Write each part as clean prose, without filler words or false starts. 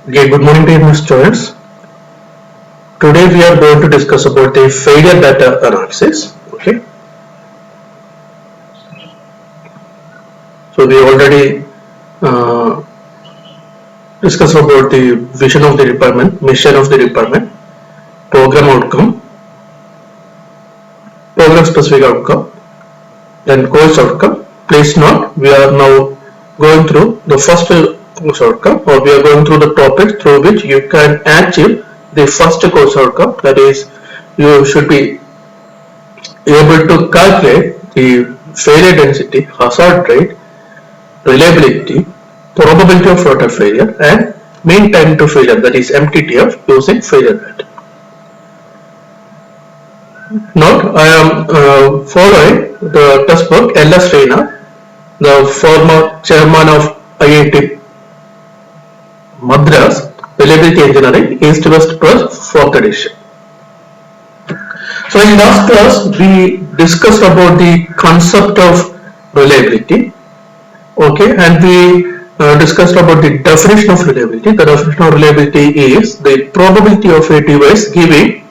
Okay, good morning to you, students. Today we are going to discuss about the failure data analysis. Okay, so we already uh, discussed about the vision of the department, mission of the department, program outcome, program specific outcome, then course outcome. Please note, we are now going through the first course outcome, or we are going through the topic through which you can achieve the first course outcome. That is, you should be able to calculate the failure density, hazard rate, reliability, probability of total failure, and mean time to failure, that is MTTF, using failure rate. Note, I am following the textbook L.S. Reina, the former chairman of IIT Madras, Reliability Engineering, East West Press, 4th edition. So in last class, we discussed about the concept of reliability. Okay, and we discussed about the definition of reliability. The definition of reliability is the probability of a device giving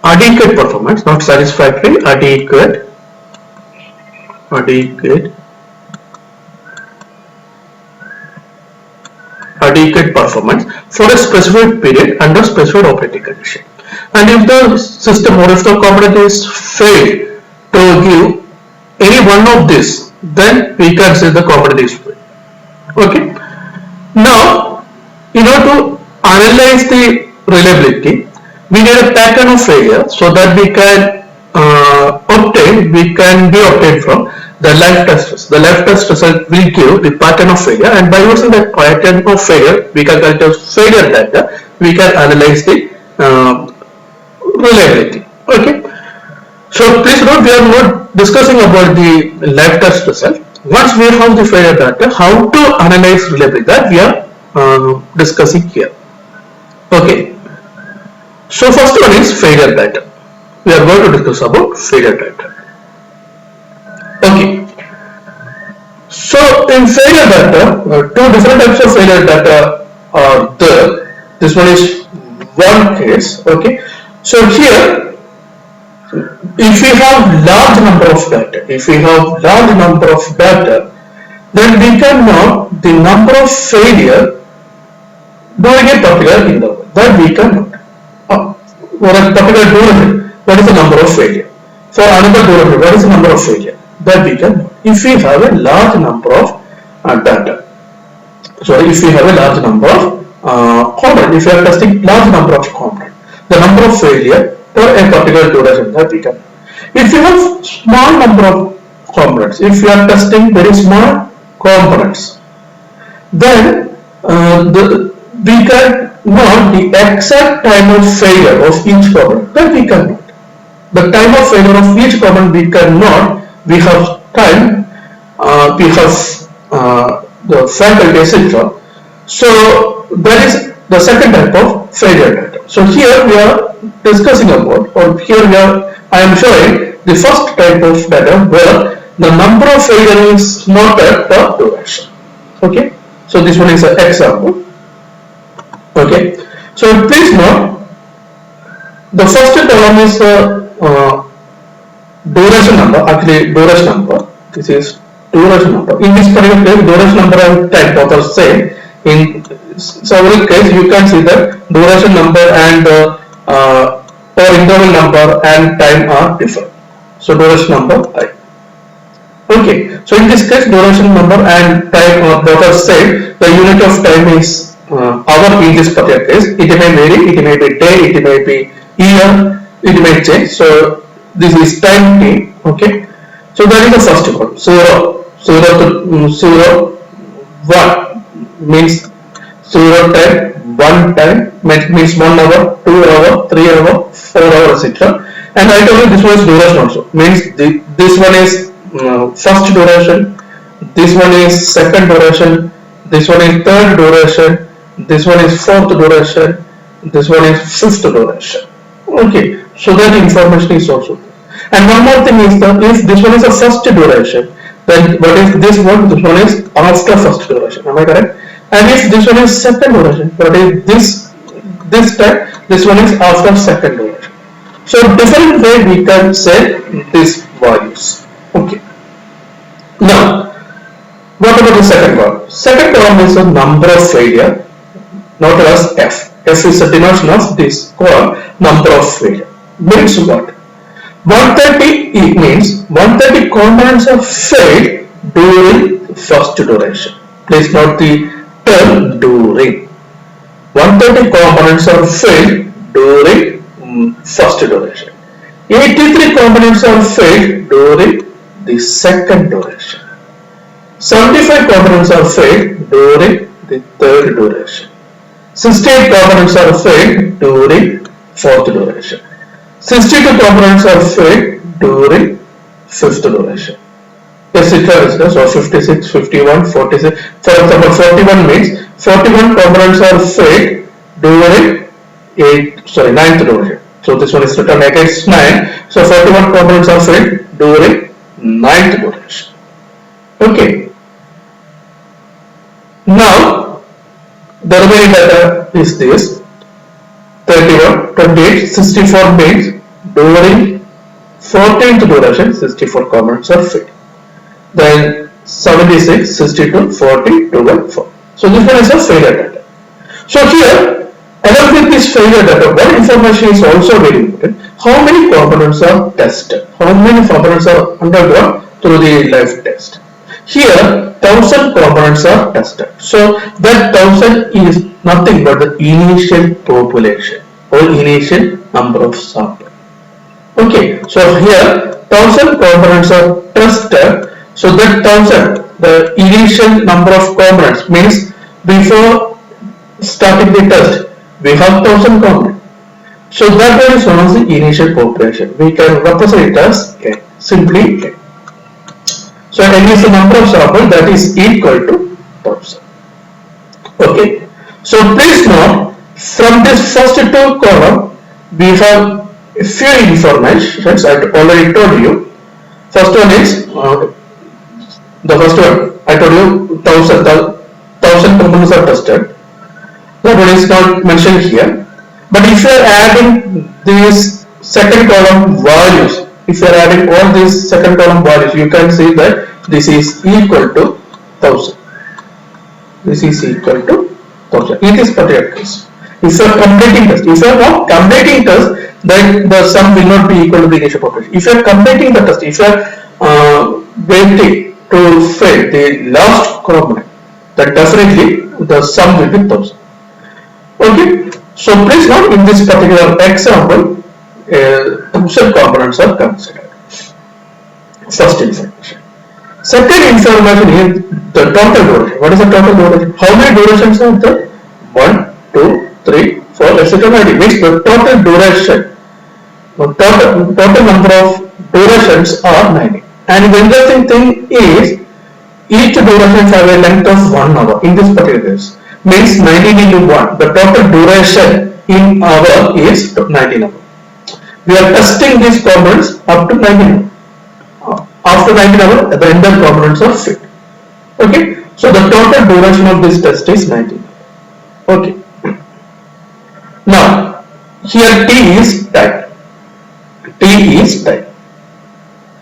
adequate performance, not satisfactory, adequate performance for a specific period under specified operating condition. And if the system or if the component is failed to give any one of these, then we can say the component is failed. Okay. Now, in order to analyze the reliability, we need a pattern of failure so that we can be obtained from the live test result. The live test result will give the pattern of failure, and by using that pattern of failure, we can calculate failure data. We can analyze the reliability. Okay. So please note, we are not discussing about the live test result. Once we have the failure data, how to analyze reliability, that we are discussing here. Okay. So first one is failure data. We are going to discuss about failure data. Okay. So in failure data, two different types of failure data are there. This one is one case. Okay. So here, if we have large number of data, then we can know the number of failure during a particular interval. That we can know. For a particular duration, what is the number of failure? For another duration, what is the number of failure? That we can know. If we have a large number of data. So if we have a large number of components, if we are testing large number of components, the number of failure for a particular duration, that we can. If you have small number of components, if you are testing very small components, then we can know the exact time of failure of each component. Then we can note the time of failure of each component. We can note. We have time. We have the faculty, etc. So that is the second type of failure data. So here we are discussing about, or here I am showing the first type of data where the number of failure is noted per duration. Okay. So this one is an example. Okay. So please note, the first column is the duration number. Actually, duration number. This is duration number. In this particular case, duration number and time both are same. In several cases, you can see that duration number and or interval number and time are different. So duration number I. Okay. So in this case, duration number and time are both are same. The unit of time is hour in this particular case. It may vary. It may be day. It may be year. It may change. So this is time t. Okay. So that is the first one. 0 to 1 means 0 time, 1 time means 1 hour, 2 hour, 3 hour, 4 hour, etc. And I told you this one is duration also. Means this one is first duration, this one is second duration, this one is third duration, this one is fourth duration, this one is fifth duration. Okay, so that information is also there. And one more thing is that if this one is a first duration, then what is this one? This one is after first duration. Am I correct? And if this one is second duration, what is this time? This one is after second duration. So different way we can say these values. Okay. Now, what about the second column? Second column is the number of failure, noted as F. F is the denotation of this column, number of failure. Means what? 130 means 130 components are failed during first duration. Please note the term during. 130 components are failed during first duration. 83 components are failed during the second duration. 75 components are failed during the third duration. 68 components are failed during fourth duration. 62 components are failed during fifth duration. Etc. So 56, 51, 46. For example, 41 means 41 components are failed during ninth duration. So this one is written against 9. So 41 components are failed during ninth duration. Okay. Now the remaining data is this: 31, 28, 64 means during 14th duration 64 components are failed. Then 76, 62, 40, 12, 4. So this one is a failure data. So here, along with this failure data, one information is also very important. How many components are tested? How many components are undergone through the live test? Here 1000 components are tested. So that 1000 is nothing but the initial population or initial number of samples. Okay, so here 1000 components are tested. So that 1000, the initial number of components, means before starting the test we have 1000 components. So that one is known as the initial population. We can represent it as N, simply N. So N is the number of samples that is equal to 1000. Okay. So please note, from this first two column we have a few informations I already told you. First one is the first one I told you 1000 components are tested. That one is not mentioned here. But if you are adding these second column values, if you are adding all these second column values, you can see that this is equal to 1000. This is equal to 1000 in this particular case. If you are completing test, if you are not completing test, then the sum will not be equal to the initial population. If you are completing the test, if you are waiting to fail the last component, then definitely the sum will be 1000. Okay. So please note, in this particular example, 1000 components are considered. First information. Second information is the total duration. What is the total duration? How many durations are there? 1, 2, 3, 4, etc. Means the total duration, total number of durations are 90. And the interesting thing is, each duration have a length of 1 hour in this particular case. Means 19 into 1. The total duration in hour is 19 hours. We are testing these components up to 19 hours. After 19 hours, the entire components are fit. Okay. So the total duration of this test is 19 hours. Okay. Now, here T is time. T is time.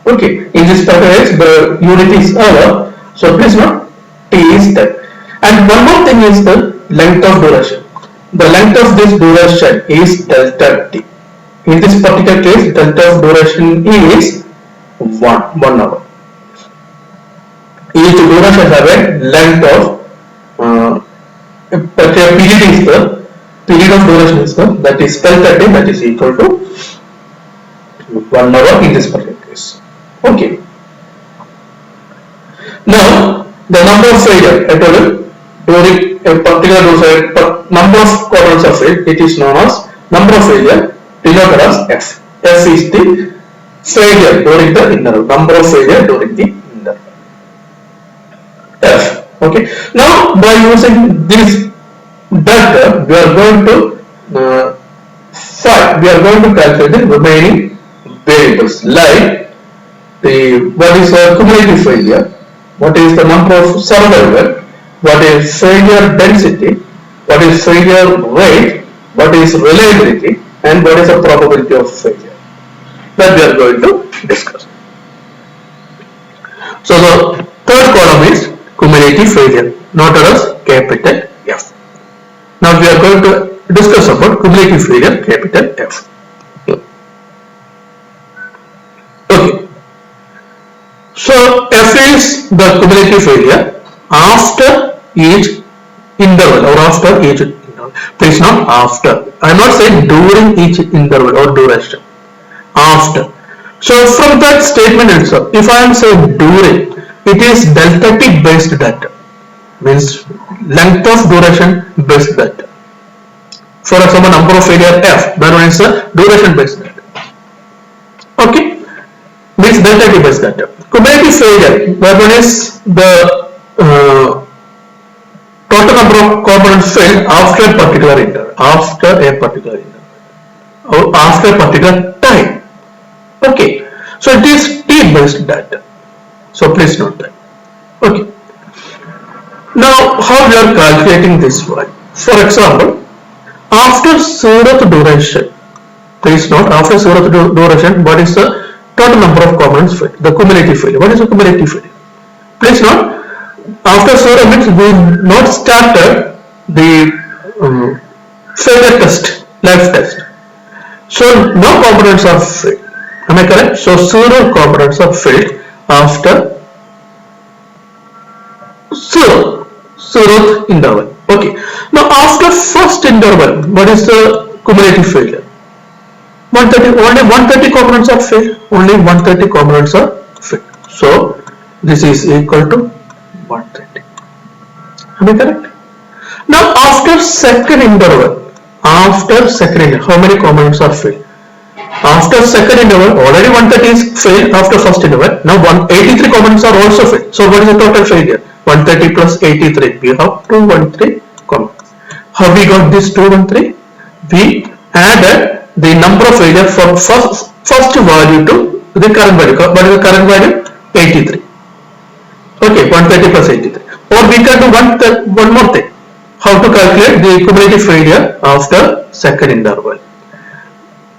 Okay. In this particular case, the unit is hour. So please note, T is time. And one more thing is the length of duration. The length of this duration is delta T. In this particular case, delta of duration is 1 hour. Each duration has a length of period is the period of duration is the, that is delta T, that is equal to 1 hour in this particular case. Okay. Now the number of failure, I told you, during a particular number of components are failed, it is known as number of failure, denoted as F. F is the failure during the interval, number of failure during the interval. F. Okay. Now by using this data, we are going to we are going to calculate the remaining variables, like what is the cumulative failure, what is the number of survivor, what is failure density, what is failure rate, what is reliability, and what is the probability of failure. That we are going to discuss. So the third column is cumulative failure, noted as capital F. Now we are going to discuss about cumulative failure, capital F. Okay. So F is the cumulative failure after each interval or after each interval. Please not after. I am not saying during each interval or duration. After. So from that statement itself, if I am saying during, it is delta t based data, means length of duration based data. For example, number of failure F, that one is a duration based data. Okay, means delta t based data. Cumulative failure, that one is the total number of components failed after a particular interval, or after a particular time. Okay, so it is t based data. So please note that. Okay. Now, how we are calculating this one? For example, after zeroth duration, please note after zeroth duration, what is the total number of components failed? The cumulative failure. What is the cumulative failure? Please note after zero means we not started the failure test, life test. So no components are failed. Am I correct? So zero components are failed after zeroth interval. Okay. Now after first interval, what is the cumulative failure? 130. Only 130 components are failed. Only 130 components are failed. So this is equal to 130. Am I correct? Now after second interval, how many components are failed? After second interval, already 130 is failed after first interval. Now 183 components are also failed. So what is the total failure? 130 plus 83. We have 213 components. How we got this 213? We added the number of failure from first value to the current value. What is the current value? 83. Okay, 130 plus 83. Or we can do one more thing. How to calculate the cumulative failure after second interval?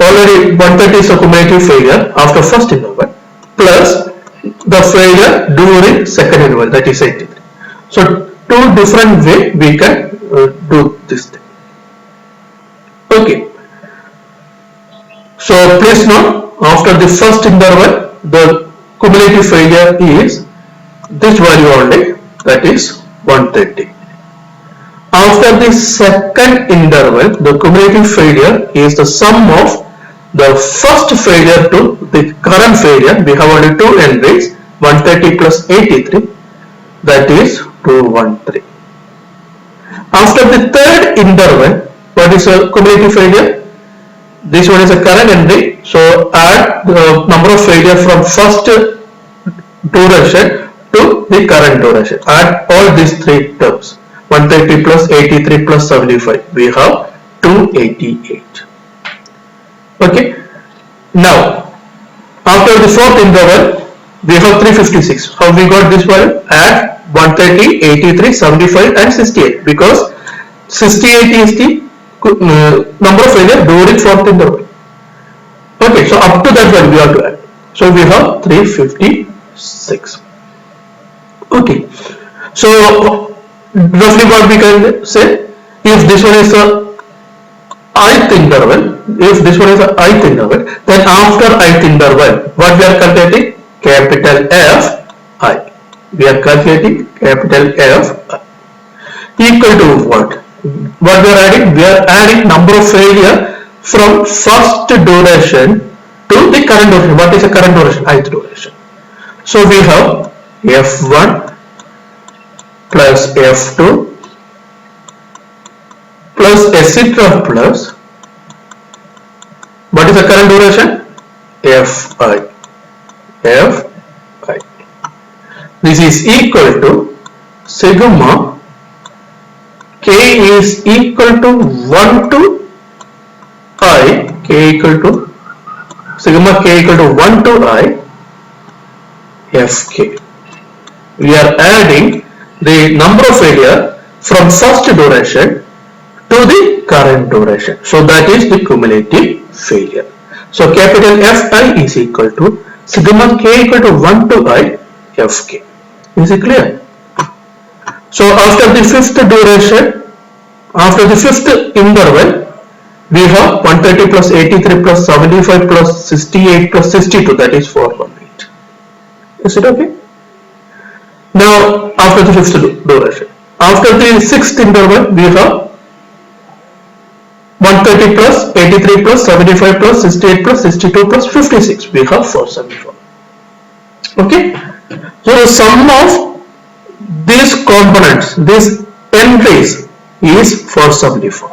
Already 130 is a cumulative failure after first interval plus the failure during second interval, that is 83. So two different way we can do this thing. Okay. So please note after the first interval the cumulative failure is this value only, that is 130. After the second interval, the cumulative failure is the sum of the first failure to the current failure. We have only two entries, 130 plus 83, that is 213. After the third interval, what is a cumulative failure? This one is a current entry, so add the number of failure from first duration to the current duration. Add all these three terms. 130 plus 83 plus 75. We have 288. Okay. Now, after the fourth interval, we have 356. How we got this value? Add 130, 83, 75 and 68. Because 68 is the number of failure during fourth interval. Okay. So up to that value we have to add. So we have 356. Okay. So roughly what we can say, if this one is a ith interval, then after ith interval, what we are calculating? Capital F I. We are calculating capital F I. Equal to what? What we are adding? We are adding number of failure from first duration to the current duration. What is the current duration? Ith duration. So we have F1 plus F2 plus etc. plus what is the current duration? Fi. This is equal to sigma k is equal to 1 to I, sigma k equal to 1 to I Fk. We are adding the number of failure from first duration to the current duration. So that is the cumulative failure. So capital Fi is equal to sigma k equal to 1 to I Fk. Is it clear? So after the fifth duration, after the fifth interval, we have 130 plus 83 plus 75 plus 68 plus 62, that is 418. Is it okay? Now after the fifth duration, after the sixth interval, we have 130 plus 83 plus 75 plus 68 plus 62 plus 56, we have 474. Okay, so the sum of these components, these entries, is 474.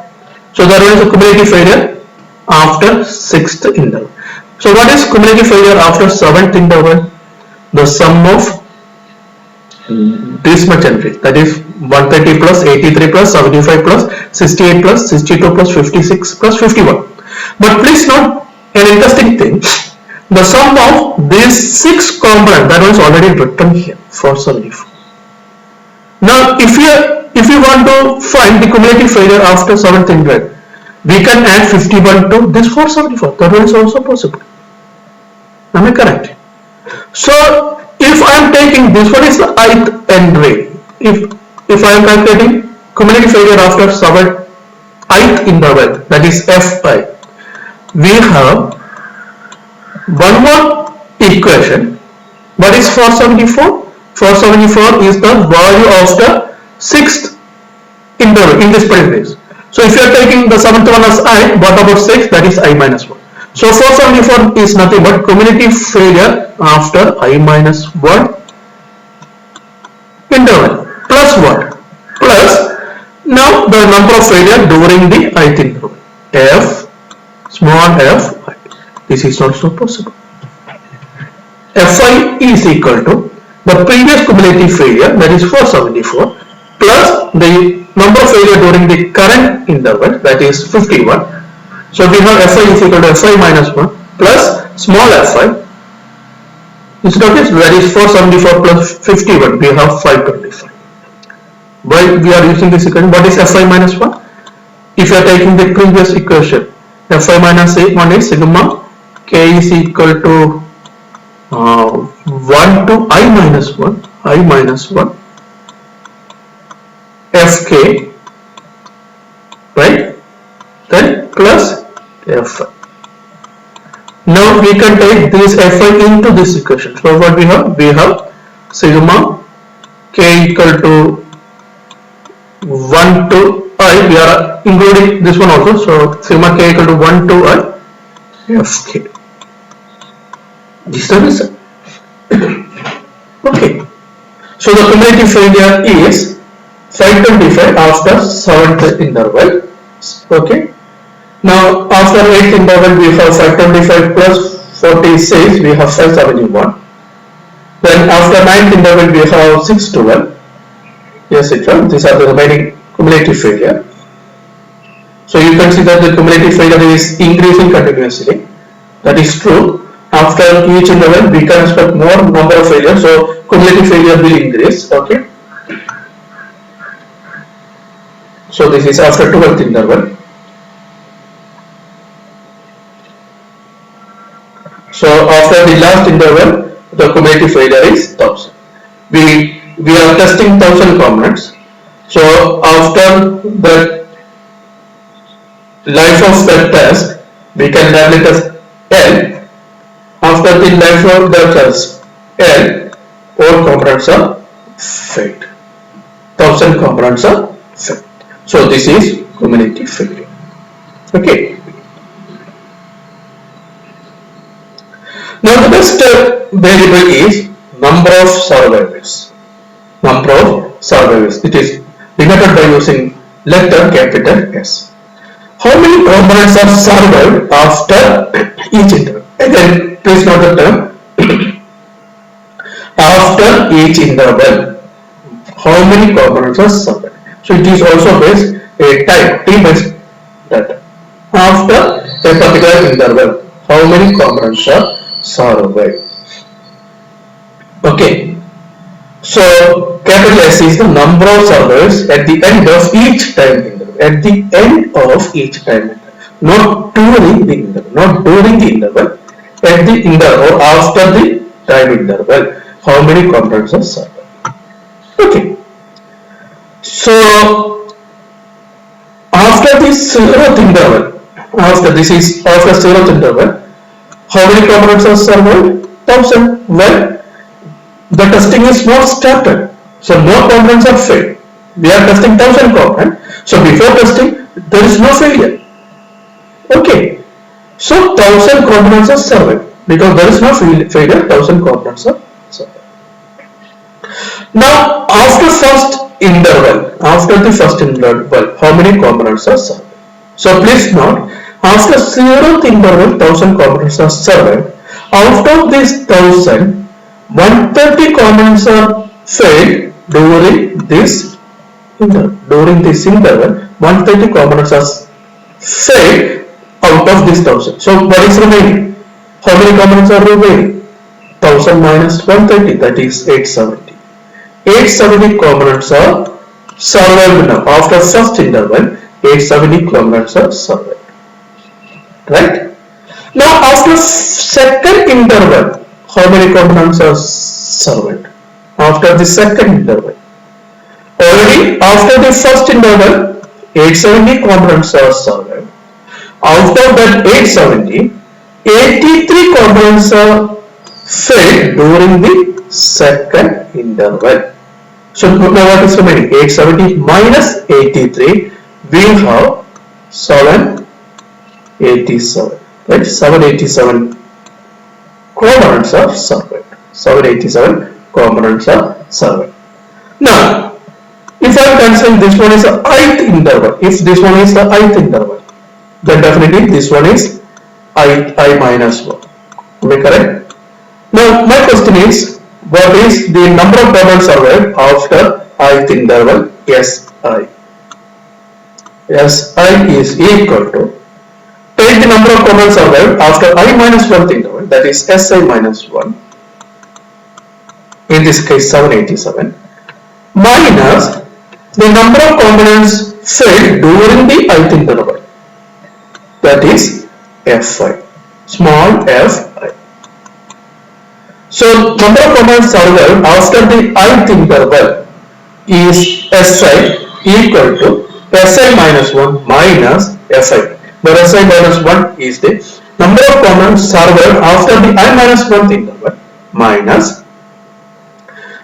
So there is a cumulative failure after sixth interval. So what is cumulative failure after seventh interval? The sum of this much entries, that is 130 plus 83 plus 75 plus 68 plus 62 plus 56 plus 51. But please note an interesting thing. The sum of these 6 components, that was already written here, 474. Now if you want to find the cumulative failure after 7th interval, we can add 51 to this 474. That one is also possible. Am I correct? So if I am taking this, what is the ith entry? If I am calculating cumulative failure after 7th ith interval, that is Fi, we have one more equation. What is 474? 474 is the value of the 6th interval in this particular case. So if you are taking the 7th one as I, what about 6? That is I minus 1. So 474 is nothing but cumulative failure after I minus 1 interval. Plus what? Plus now the number of failure during the ith interval. F, small f, I. This is also possible. Fi is equal to the previous cumulative failure, that is 474, plus the number of failure during the current interval, that is 51. So we have Fi is equal to Fi minus 1 plus small fi. Instead of this, that is 474 plus 51, we have 525. Why we are using this equation? What is Fi minus 1? If you are taking the previous equation, Fi minus 1 is sigma k is equal to 1 to I minus 1 Fk, right? Then plus Fi. Now we can take this Fi into this equation. So what we have? We have sigma k equal to 1 to I. We are including this one also. So sigma k equal to 1 to I Fk. This is the result. Okay. So the cumulative failure is 525 after 7th interval. Okay. Now after 8th interval we have 525 plus 46, we have 571. Then after 9th interval we have 612, etc. These are the remaining cumulative failure. So you can see that the cumulative failure is increasing continuously. That is true. After each interval we can expect more number of failures, so cumulative failure will increase. Okay. So this is after 12th interval. So after the last interval, the cumulative failure is 1000. We are testing 1000 components. So after the life of the test, we can label it as L. After the life of the test L, all components are failed. 1000 components are failed. So this is cumulative failure. Okay. Now the next variable is number of survivors. Number of survivors. It is denoted by using letter capital S. How many components are survived after each interval? Again, please note the term. After each interval, how many components are survived? So it is also based a type T-based data. After a particular interval, how many components are survived? Okay. So capital S is the number of servers at the end of each time interval. At the end of each time interval, not during the interval, not during the interval. At the interval or after the time interval, how many components are served? Okay. So after the zeroth interval, after zeroth interval, how many components are served? 1000. Well, the testing is not started, so no components are failed. We are testing 1000 components, so before testing there is no failure. Okay, so 1000 components are served because there is no failure. 1000 components are served. Now after the first interval, how many components are served? So please note, after zeroth interval, 1000 components are served. Out of these 1000, 130 components are failed during this interval. During this interval, 130 components are failed out of this 1000. So what is remaining? How many components are remaining? 1000 minus 130, that is 870. 870 components are survived now. After first interval, 870 components are survived. Right? Now after second interval, how many components are survived? After the second interval. Already after the first interval, 870 components are survived. Out of that 870, 83 components are failed during the second interval. So now what is remaining? 870 minus 83, we have 787. Right? 787 components are survived. 787 components are survived. Now, if I am considering this one is the ith interval, if this one is the ith interval, then definitely this one is I minus 1. Am I correct? Now, my question is, what is the number of components survived after ith interval Si? Si is equal to, take the number of components survived after I minus 1th interval, that is Si minus 1, in this case 787, minus the number of components failed during the ith interval, that is Fi, small fi. So number of components survived after the ith interval is Si equal to Si minus 1 minus Fi, where Si minus 1 is the number of components survived after the I minus 1th interval minus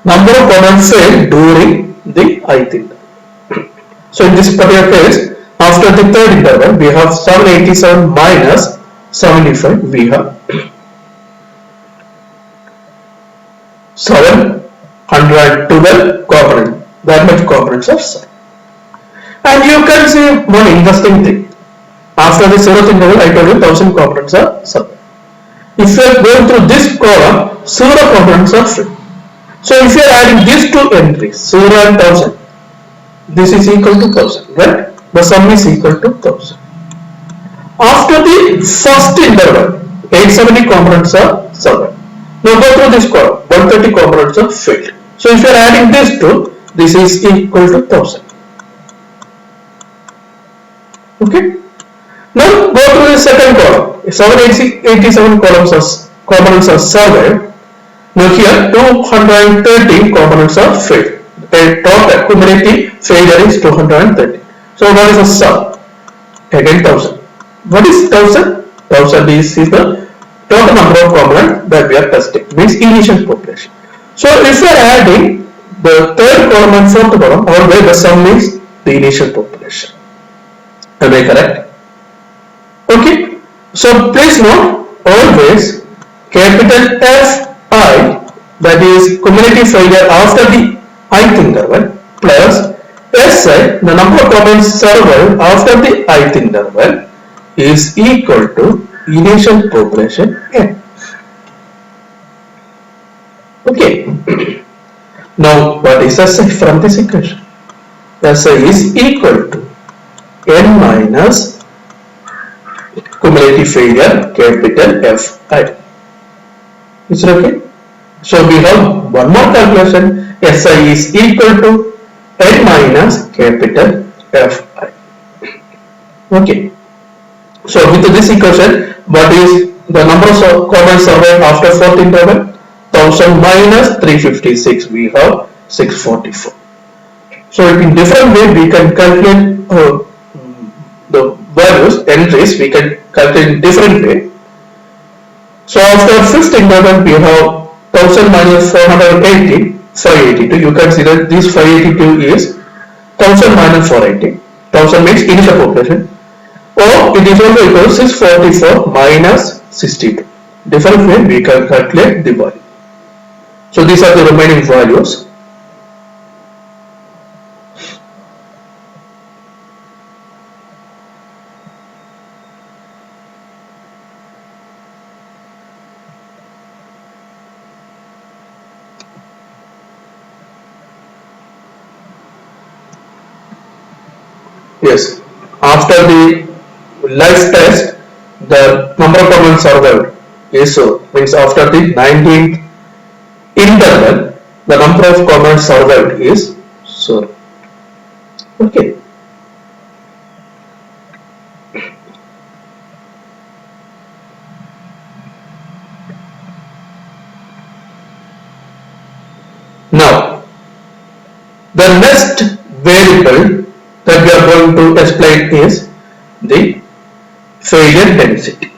number of components failed during the ith interval. So in this particular case, after the third interval, we have 787 minus 75, we have 712 components. That much components are served. And you can see one interesting thing. After the zeroth interval, I told you 1000 components are served. If you are going through this column, 0 components are free. So if you are adding these two entries, 0 and 1000, this is equal to 1000, right? The sum is equal to 1000. After the first interval, 870 components are served. Now go through this column, 130 components are failed. So if you are adding these two, this is equal to 1000. Okay. Now go through the second column. 787 components are served. Now here 230 components are failed. The total cumulative failure is 230. So what is the sum? Again 1000. What is 1000? 1000 is the total number of components that we are testing, means initial population. So if we are adding the third column and fourth column, always the sum is the initial population. Am I correct? Okay. So please note, always capital Fi, that is cumulative failure after the ith interval, plus Si, the number of components served after the ith interval, is equal to initial population n. Okay. Now what is Si from this equation? Si is equal to n minus cumulative failure capital Fi. Is it okay? So we have one more calculation. Si is equal to n minus capital Fi. Okay. So with this equation, what is the number of comments surveyed after fourth interval? 1000 minus 356, we have 644. So in different way we can calculate the values, entries, we can calculate in different way. So after fifth interval we have 1000 minus 480, 582. You can see that this 582 is 1000 minus 480. 1000 means initial population. Or it is also equal to 644 minus 62. Different way we can calculate the value. So these are the remaining values. Yes, after the life test, the number of comments survived is means after the 19th interval, the number of comments survived is so. Okay. Now, the next variable that we are going to explain is the failure density.